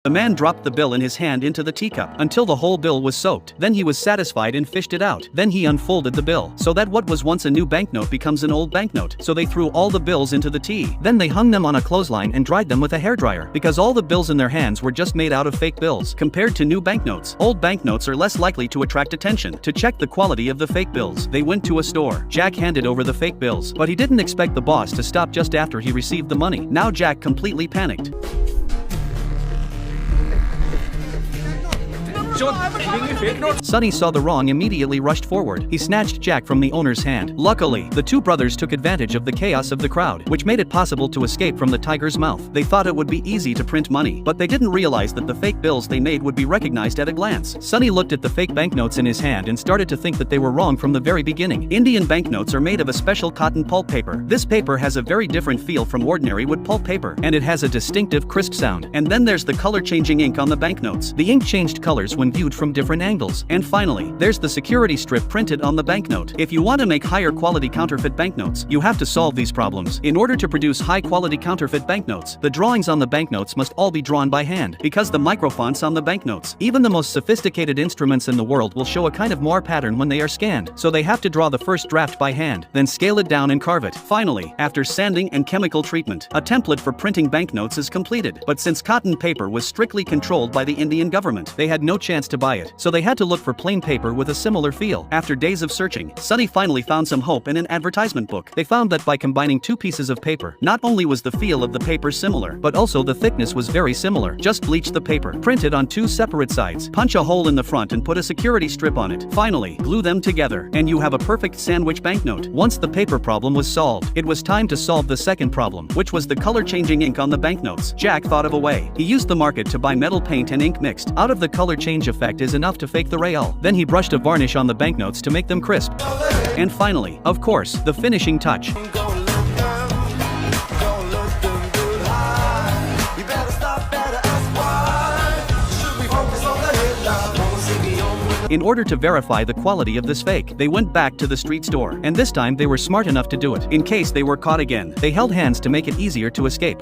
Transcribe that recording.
The man dropped the bill in his hand into the teacup until the whole bill was soaked. Then he was satisfied and fished it out. Then he unfolded the bill, so that what was once a new banknote becomes an old banknote. So they threw all the bills into the tea. Then they hung them on a clothesline and dried them with a hairdryer, because all the bills in their hands were just made out of fake bills. Compared to new banknotes, old banknotes are less likely to attract attention. To check the quality of the fake bills, they went to a store. Jack handed over the fake bills, but he didn't expect the boss to stop just after he received the money. Now Jack completely panicked. Sonny saw the wrong, immediately rushed forward. He snatched Jack from the owner's hand. Luckily, the two brothers took advantage of the chaos of the crowd, which made it possible to escape from the tiger's mouth. They thought it would be easy to print money, but they didn't realize that the fake bills they made would be recognized at a glance. Sonny looked at the fake banknotes in his hand and started to think that they were wrong from the very beginning. Indian banknotes are made of a special cotton pulp paper. This paper has a very different feel from ordinary wood pulp paper, and it has a distinctive crisp sound. And then there's the color-changing ink on the banknotes. The ink changed colors when viewed from different angles. And finally, there's the security strip printed on the banknote. If you want to make higher quality counterfeit banknotes, you have to solve these problems. In order to produce high quality counterfeit banknotes, the drawings on the banknotes must all be drawn by hand, because the microfonts on the banknotes, even the most sophisticated instruments in the world, will show a kind of Moore pattern when they are scanned. So they have to draw the first draft by hand, then scale it down and carve it. Finally, after sanding and chemical treatment, a template for printing banknotes is completed. But since cotton paper was strictly controlled by the Indian government, they had no chance to buy it, so they had to look for plain paper with a similar feel. After days of searching, Sonny finally found some hope in an advertisement book. They found that by combining two pieces of paper, not only was the feel of the paper similar, but also the thickness was very similar. Just bleach the paper, print it on two separate sides, punch a hole in the front and put a security strip on it. Finally, glue them together, and you have a perfect sandwich banknote. Once the paper problem was solved, it was time to solve the second problem, which was the color-changing ink on the banknotes. Jack thought of a way. He used the market to buy metal paint and ink mixed. Out of the color change effect is enough to fake the real. Then he brushed a varnish on the banknotes to make them crisp. And finally, of course, the finishing touch. In order to verify the quality of this fake, they went back to the street store, and this time they were smart enough to do it. In case they were caught again, they held hands to make it easier to escape.